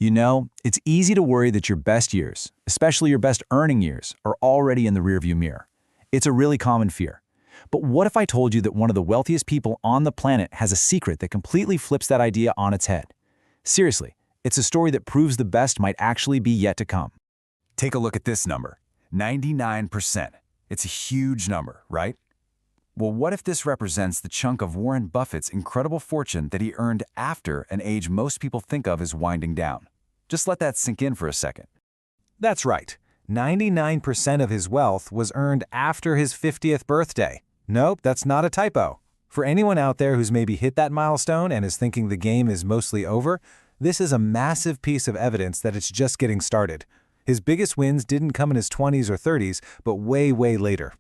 You know, it's easy to worry that your best years, especially your best earning years, are already in the rearview mirror. It's a really common fear. But what if I told you that one of the wealthiest people on the planet has a secret that completely flips that idea on its head? Seriously, it's a story that proves the best might actually be yet to come. Take a look at this number, 99%. It's a huge number, right? Well, what if this represents the chunk of Warren Buffett's incredible fortune that he earned after an age most people think of as winding down? Just let that sink in for a second. That's right. 99% of his wealth was earned after his 50th birthday. Nope, that's not a typo. For anyone out there who's maybe hit that milestone and is thinking the game is mostly over, this is a massive piece of evidence that it's just getting started. His biggest wins didn't come in his 20s or 30s, but way, way later.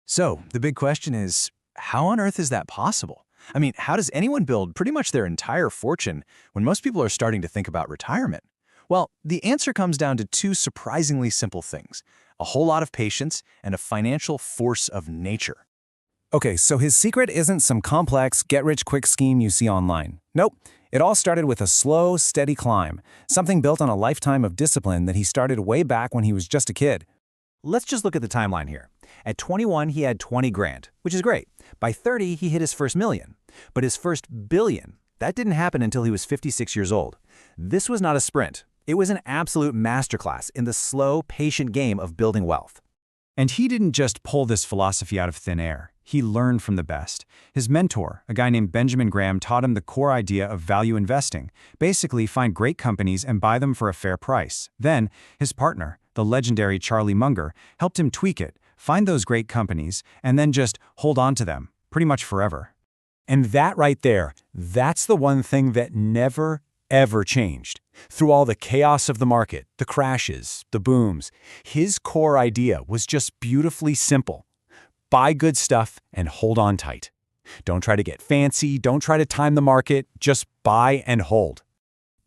So, the big question is, how on earth is that possible? I mean, how does anyone build pretty much their entire fortune when most people are starting to think about retirement? Well, the answer comes down to two surprisingly simple things: a whole lot of patience and a financial force of nature. Okay, so his secret isn't some complex get-rich-quick scheme you see online. Nope, it all started with a slow, steady climb, something built on a lifetime of discipline that he started way back when he was just a kid. Let's just look at the timeline here. At 21, he had 20 grand, which is great. By 30, he hit his first million. But his first billion, that didn't happen until he was 56 years old. This was not a sprint. It was an absolute masterclass in the slow, patient game of building wealth. And he didn't just pull this philosophy out of thin air. He learned from the best. His mentor, a guy named Benjamin Graham, taught him the core idea of value investing. Basically, find great companies and buy them for a fair price. Then, his partner, the legendary Charlie Munger, helped him tweak it, find those great companies, and then just hold on to them, pretty much forever. And that right there, that's the one thing that never, ever changed. Through all the chaos of the market, the crashes, the booms, his core idea was just beautifully simple. Buy good stuff and hold on tight. Don't try to get fancy, don't try to time the market, just buy and hold.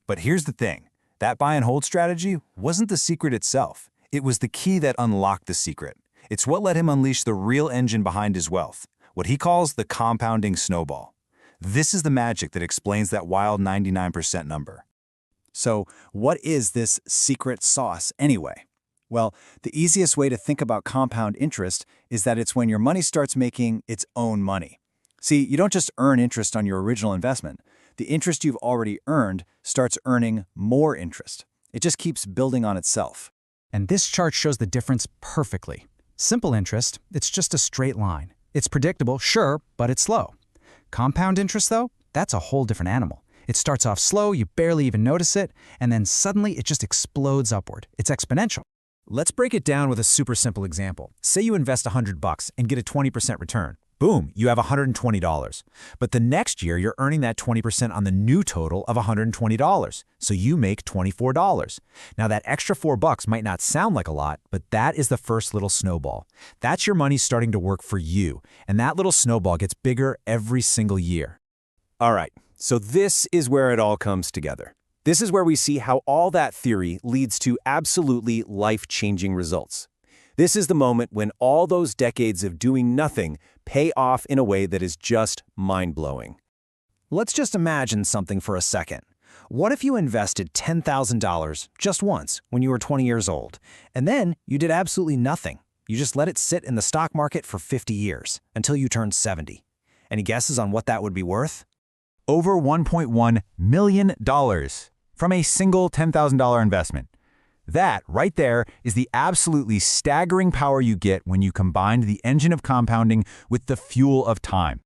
But here's the thing. That buy and hold strategy wasn't the secret itself. It was the key that unlocked the secret. It's what let him unleash the real engine behind his wealth, what he calls the compounding snowball. This is the magic that explains that wild 99% number. So, what is this secret sauce anyway? Well, the easiest way to think about compound interest is that it's when your money starts making its own money. See, you don't just earn interest on your original investment. The interest you've already earned starts earning more interest. It just keeps building on itself. And this chart shows the difference perfectly. Simple interest, it's just a straight line. It's predictable, sure, but it's slow. Compound interest, though, that's a whole different animal. It starts off slow, you barely even notice it, and then suddenly it just explodes upward. It's exponential. Let's break it down with a super simple example. Say you invest $100 and get a 20% return. Boom, you have $120. But the next year, you're earning that 20% on the new total of $120. So you make $24. Now that extra $4 might not sound like a lot, but that is the first little snowball. That's your money starting to work for you. And that little snowball gets bigger every single year. All right, so this is where it all comes together. This is where we see how all that theory leads to absolutely life-changing results. This is the moment when all those decades of doing nothing pay off in a way that is just mind-blowing. Let's just imagine something for a second. What if you invested $10,000 just once when you were 20 years old, and then you did absolutely nothing? You just let it sit in the stock market for 50 years until you turned 70. Any guesses on what that would be worth? Over $1.1 million from a single $10,000 investment. That, right there, is the absolutely staggering power you get when you combine the engine of compounding with the fuel of time.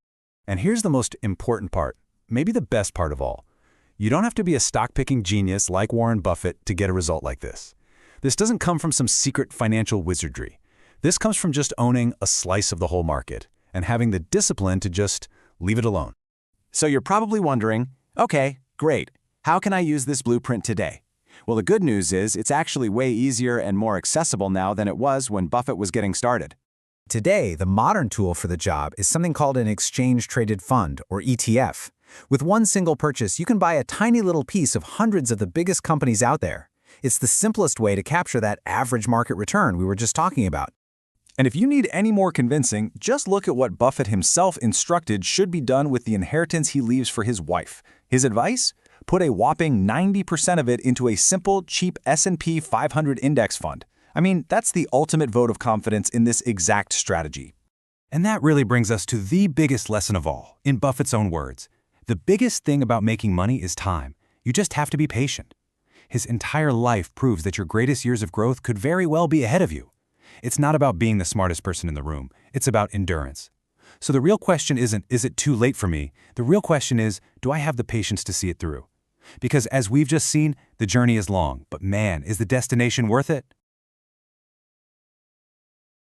And here's the most important part, maybe the best part of all. You don't have to be a stock-picking genius like Warren Buffett to get a result like this. This doesn't come from some secret financial wizardry. This comes from just owning a slice of the whole market and having the discipline to just leave it alone. So you're probably wondering, okay, great. How can I use this blueprint today? Well, the good news is it's actually way easier and more accessible now than it was when Buffett was getting started. Today, the modern tool for the job is something called an exchange-traded fund, or ETF. With one single purchase, you can buy a tiny little piece of hundreds of the biggest companies out there. It's the simplest way to capture that average market return we were just talking about. And if you need any more convincing, just look at what Buffett himself instructed should be done with the inheritance he leaves for his wife. His advice? put a whopping 90% of it into a simple, cheap S&P 500 index fund. I mean, that's the ultimate vote of confidence in this exact strategy. And that really brings us to the biggest lesson of all, in Buffett's own words. The biggest thing about making money is time. You just have to be patient. His entire life proves that your greatest years of growth could very well be ahead of you. It's not about being the smartest person in the room. It's about endurance. So the real question isn't, is it too late for me? The real question is, do I have the patience to see it through? Because as we've just seen, the journey is long, but man, is the destination worth it?